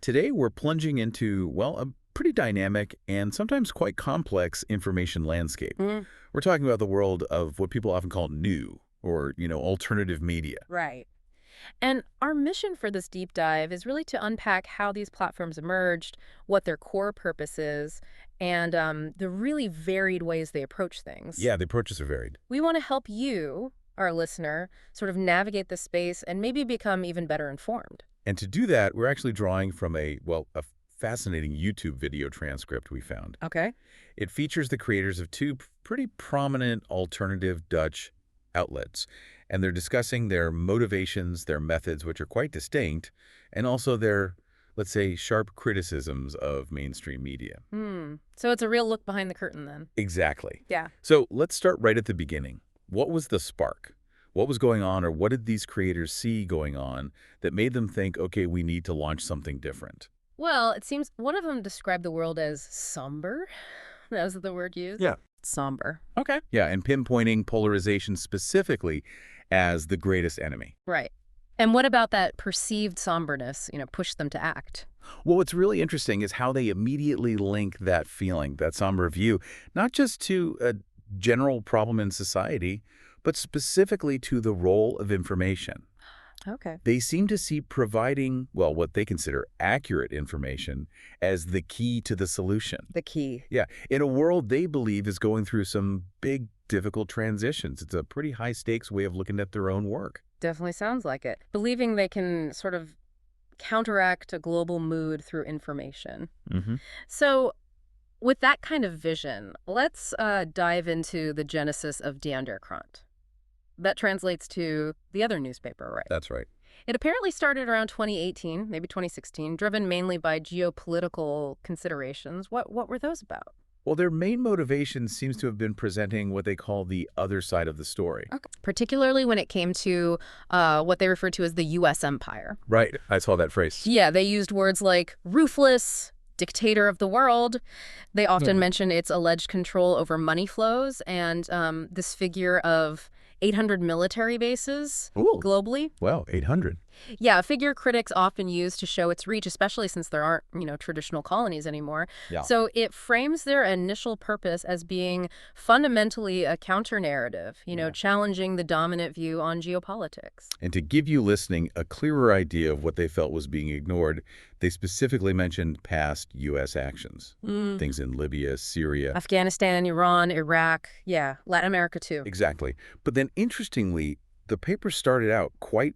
Today, we're plunging into, well, a pretty dynamic and sometimes quite complex information landscape. Mm, We're talking about the world of what people often call new or, alternative media. right. And our mission for this deep dive is really to unpack how these platforms emerged, what their core purpose is, and the really varied ways they approach things. Yeah, the approaches are varied. We want to help you, our listener, sort of navigate the space and maybe become even better informed. And to do that, we're actually drawing from a fascinating YouTube video transcript we found. Okay. It features the creators of two pretty prominent alternative Dutch outlets, and they're discussing their motivations, their methods, which are quite distinct, and also their, let's say, sharp criticisms of mainstream media. So it's a real look behind the curtain then. Exactly. Yeah. So let's start right at the beginning. What was the spark? What was going on, or what did these creators see going on that made them think, okay, we need to launch something different? Well, it seems one of them described the world as somber. That was the word used? Yeah. Somber. Okay. Yeah, and pinpointing polarization specifically as the greatest enemy. Right. And what about that perceived somberness, pushed them to act? Well, what's really interesting is how they immediately link that feeling, that somber view, not just to a general problem in society, but specifically to the role of information. Okay. They seem to see providing, well, what they consider accurate information as the key to the solution. The key. Yeah, in a world they believe is going through some big, difficult transitions. It's a pretty high-stakes way of looking at their own work. Definitely sounds like it. Believing they can sort of counteract a global mood through information. Mm-hmm. So, with that kind of vision, let's dive into the genesis of Die Krant. That translates to the other newspaper, right? That's right. It apparently started around 2018, maybe 2016, driven mainly by geopolitical considerations. What were those about? Well, their main motivation seems to have been presenting what they call the other side of the story. Okay. Particularly when it came to what they referred to as the U.S. empire. Right. I saw that phrase. Yeah, they used words like ruthless, dictator of the world. They often mention its alleged control over money flows and this figure of 800 military bases Ooh. globally. Well, 800. Yeah, a figure critics often use to show its reach, especially since there aren't, traditional colonies anymore. Yeah. So it frames their initial purpose as being fundamentally a counter-narrative, challenging the dominant view on geopolitics. And to give you listening a clearer idea of what they felt was being ignored, they specifically mentioned past U.S. actions. Things in Libya, Syria. Afghanistan, Iran, Iraq, yeah, Latin America too. Exactly. But then, interestingly, the paper started out quite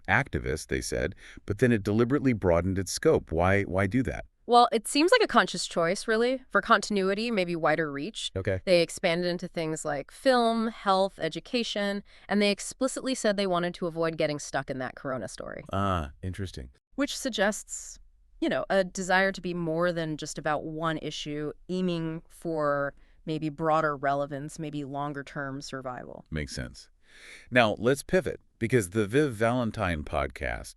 activist, they said, but then it deliberately broadened its scope. Why do that? Well, it seems like a conscious choice, really, for continuity, maybe wider reach. Okay. They expanded into things like film, health, education, and they explicitly said they wanted to avoid getting stuck in that Corona story. Ah, interesting. Which suggests, a desire to be more than just about one issue, aiming for maybe broader relevance, maybe longer-term survival. Makes sense. Now, let's pivot, because the Viv Valentine podcast,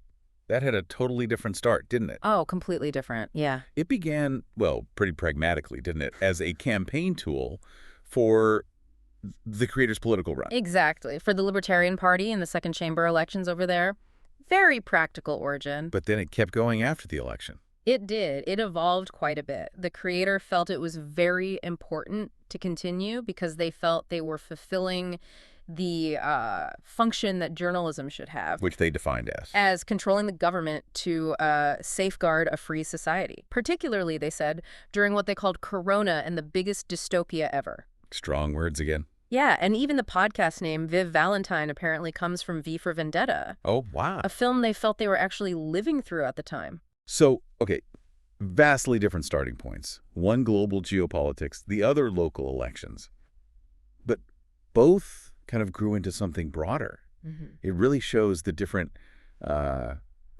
that had a totally different start, didn't it? Oh, completely different. Yeah. It began, well, pretty pragmatically, didn't it, as a campaign tool for the creator's political run. Exactly. For the Libertarian Party in the second chamber elections over there. Very practical origin. But then it kept going after the election. It did. It evolved quite a bit. The creator felt it was very important to continue because they felt they were fulfilling the function that journalism should have. Which they defined as controlling the government to safeguard a free society. Particularly, they said, during what they called Corona and the biggest dystopia ever. Strong words again. Yeah, and even the podcast name, Viv Valentine, apparently comes from V for Vendetta. Oh, wow. A film they felt they were actually living through at the time. So, okay, vastly different starting points. One global geopolitics, the other local elections. But both kind of grew into something broader. It really shows the different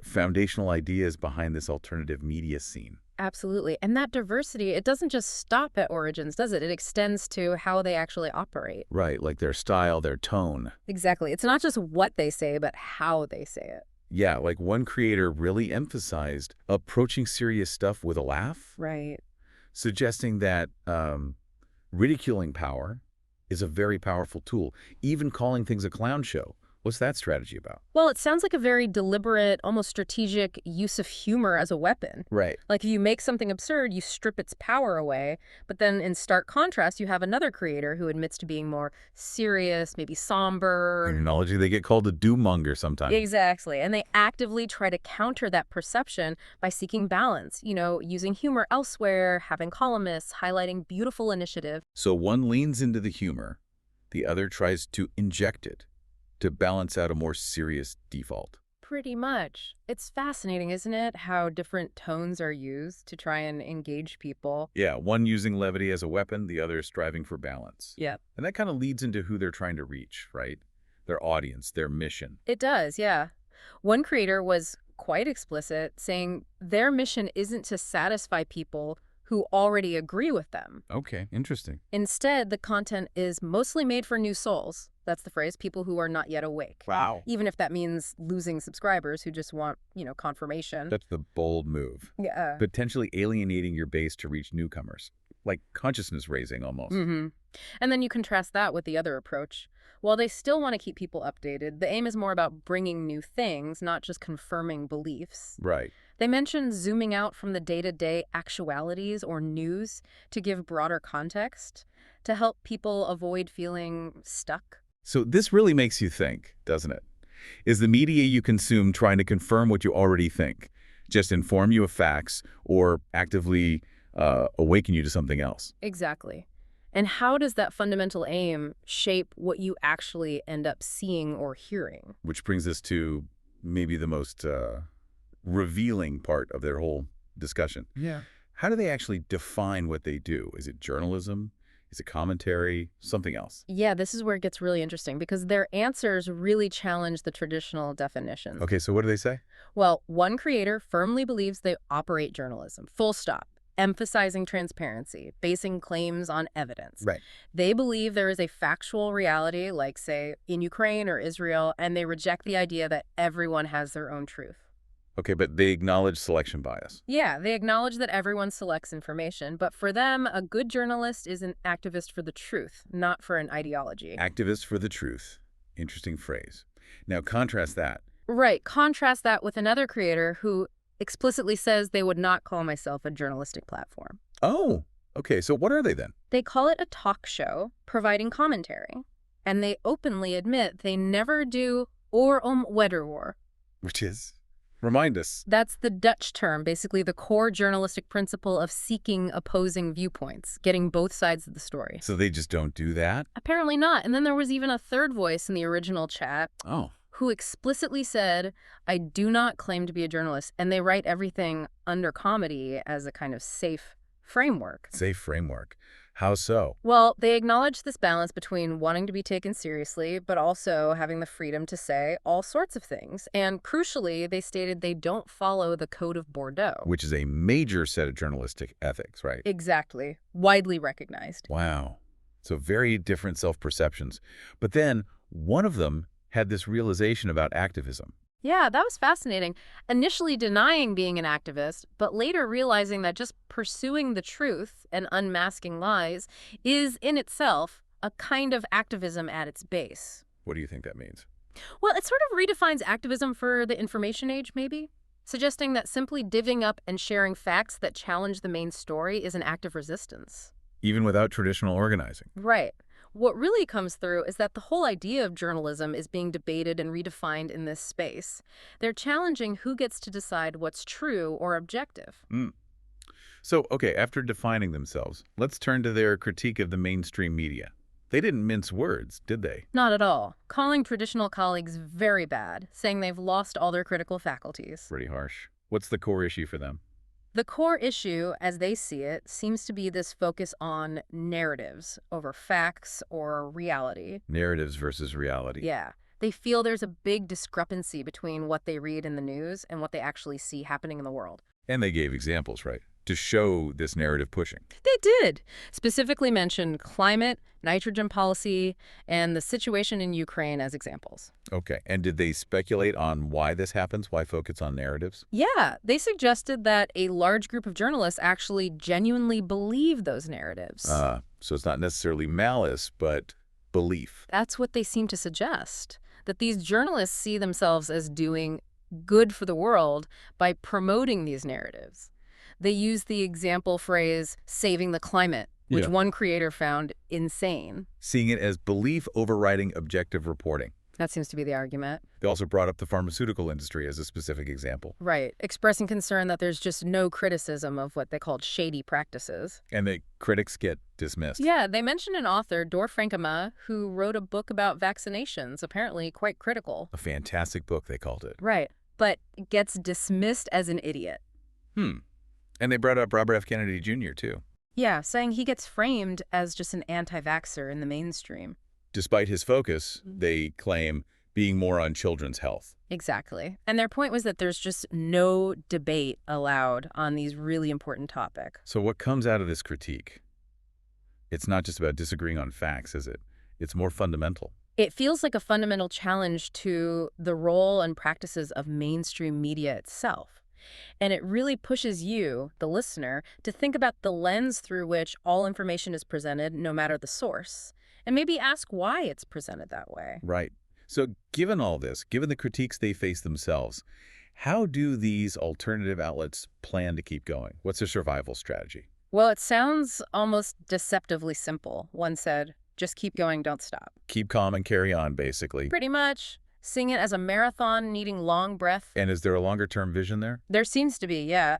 foundational ideas behind this alternative media scene. Absolutely. And that diversity, it doesn't just stop at origins, does it? It extends to how they actually operate. Right, like their style, their tone. Exactly. It's not just what they say, but how they say it. Yeah, like one creator really emphasized approaching serious stuff with a laugh. Right. Suggesting that ridiculing power is a very powerful tool. Even calling things a clown show, What's that strategy about? Well, it sounds like a very deliberate, almost strategic use of humor as a weapon. Right. Like if you make something absurd, you strip its power away. But then in stark contrast, you have another creator who admits to being more serious, maybe In somber. analogy, they get called a doom-monger sometimes. Exactly. And they actively try to counter that perception by seeking balance, using humor elsewhere, having columnists, highlighting beautiful initiative. So one leans into the humor, the other tries to inject it to balance out a more serious default. Pretty much. It's fascinating, isn't it, how different tones are used to try and engage people. Yeah, one using levity as a weapon, the other striving for balance. Yep. And that kind of leads into who they're trying to reach, right? Their audience, their mission. It does, yeah. One creator was quite explicit, saying their mission isn't to satisfy people who already agree with them. Okay, interesting. Instead, the content is mostly made for new souls. That's the phrase, people who are not yet awake. Wow. Even if that means losing subscribers who just want, confirmation. That's the bold move. Yeah. Potentially alienating your base to reach newcomers. Like consciousness raising almost. Mm-hmm. And then you contrast that with the other approach. While they still want to keep people updated, the aim is more about bringing new things, not just confirming beliefs. Right. They mentioned zooming out from the day-to-day actualities or news to give broader context, to help people avoid feeling stuck. So this really makes you think, doesn't it? Is the media you consume trying to confirm what you already think, just inform you of facts, or actively awaken you to something else? Exactly. And how does that fundamental aim shape what you actually end up seeing or hearing? Which brings us to maybe the most revealing part of their whole discussion. Yeah. How do they actually define what they do? Is it journalism? Is it commentary? Something else? Yeah, this is where it gets really interesting because their answers really challenge the traditional definitions. Okay, so what do they say? Well, one creator firmly believes they operate journalism, full stop, emphasizing transparency, basing claims on evidence. Right. They believe there is a factual reality, like, say, in Ukraine or Israel, and they reject the idea that everyone has their own truth. Okay, but they acknowledge selection bias. Yeah, they acknowledge that everyone selects information, but for them, a good journalist is an activist for the truth, not for an ideology. Activist for the truth. Interesting phrase. Now contrast that. Right. Contrast that with another creator who explicitly says they would not call myself a journalistic platform. Oh, okay, so what are they then? They call it a talk show, providing commentary. And they openly admit they never do or wederhoor. Which is? Remind us. That's the Dutch term, basically the core journalistic principle of seeking opposing viewpoints, getting both sides of the story. So they just don't do that? Apparently not. And then there was even a third voice in the original chat Oh. who explicitly said, I do not claim to be a journalist. And they write everything under comedy as a kind of safe framework. Safe framework. How so? Well, they acknowledge this balance between wanting to be taken seriously, but also having the freedom to say all sorts of things. And crucially, they stated they don't follow the Code of Bordeaux. Which is a major set of journalistic ethics, right? Exactly. Widely recognized. Wow. So very different self-perceptions. But then one of them had this realization about activism. Yeah, that was fascinating. Initially denying being an activist, but later realizing that just pursuing the truth and unmasking lies is in itself a kind of activism at its base. What do you think that means? Well, it sort of redefines activism for the information age, maybe, suggesting that simply divvying up and sharing facts that challenge the main story is an act of resistance. Even without traditional organizing. Right. What really comes through is that the whole idea of journalism is being debated and redefined in this space. They're challenging who gets to decide what's true or objective. So, okay, after defining themselves, let's turn to their critique of the mainstream media. They didn't mince words, did they? Not at all. Calling traditional colleagues very bad, saying they've lost all their critical faculties. Pretty harsh. What's the core issue for them? The core issue, as they see it, seems to be this focus on narratives over facts or reality. Narratives versus reality. Yeah. They feel there's a big discrepancy between what they read in the news and what they actually see happening in the world. And they gave examples, right, to show this narrative pushing. They did. Specifically mentioned climate, nitrogen policy, and the situation in Ukraine as examples. Okay, and did they speculate on why this happens? Why focus on narratives? Yeah, they suggested that a large group of journalists actually genuinely believe those narratives. So it's not necessarily malice, but belief. That's what they seem to suggest. that these journalists see themselves as doing good for the world by promoting these narratives. They use the example phrase, saving the climate, which Yeah. one creator found insane. Seeing it as belief overriding objective reporting. That seems to be the argument. They also brought up the pharmaceutical industry as a specific example. Right, expressing concern that there's just no criticism of what they called shady practices. And the critics get dismissed. Yeah, they mentioned an author, Dor Frankema, who wrote a book about vaccinations, apparently quite critical. A fantastic book, they called it. Right, but gets dismissed as an idiot. And they brought up Robert F. Kennedy Jr., too. Yeah, saying he gets framed as just an anti-vaxxer in the mainstream. Despite his focus, they claim, being more on children's health. Exactly. And their point was that there's just no debate allowed on these really important topics. So what comes out of this critique? It's not just about disagreeing on facts, is it? It's more fundamental. It feels like a fundamental challenge to the role and practices of mainstream media itself. And it really pushes you, the listener, to think about the lens through which all information is presented, no matter the source, and maybe ask why it's presented that way. Right. So given all this, given the critiques they face themselves, how do these alternative outlets plan to keep going? What's their survival strategy? Well, it sounds almost deceptively simple. One said, just keep going, don't stop. Keep calm and carry on, basically. Pretty much. Seeing it as a marathon needing long breath. And is there a longer-term vision there? There seems to be, yeah.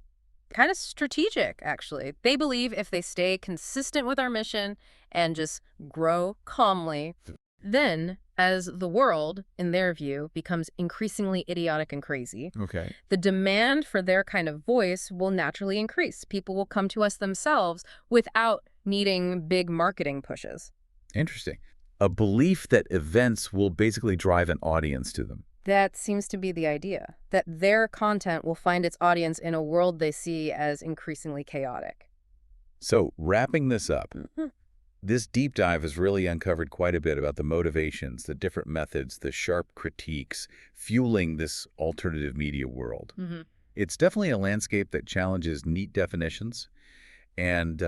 Kind of strategic, actually. They believe if they stay consistent with our mission and just grow calmly, then, as the world, in their view, becomes increasingly idiotic and crazy, Okay. the demand for their kind of voice will naturally increase. People will come to us themselves without needing big marketing pushes. Interesting. A belief that events will basically drive an audience to them. That seems to be the idea, that their content will find its audience in a world they see as increasingly chaotic. So wrapping this up, this deep dive has really uncovered quite a bit about the motivations, the different methods, the sharp critiques fueling this alternative media world. It's definitely a landscape that challenges neat definitions and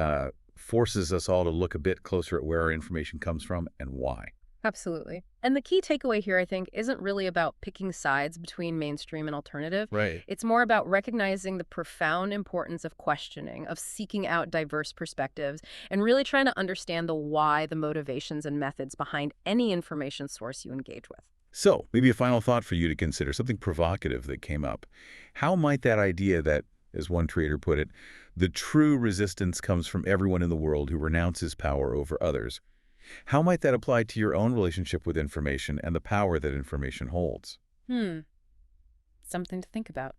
forces us all to look a bit closer at where our information comes from and why. Absolutely. And the key takeaway here, I think, isn't really about picking sides between mainstream and alternative. Right. It's more about recognizing the profound importance of questioning, of seeking out diverse perspectives, and really trying to understand the why, the motivations, and methods behind any information source you engage with. So maybe a final thought for you to consider, something provocative that came up. How might that idea that, as one creator put it, the true resistance comes from everyone in the world who renounces power over others, how might that apply to your own relationship with information and the power that information holds? Something to think about.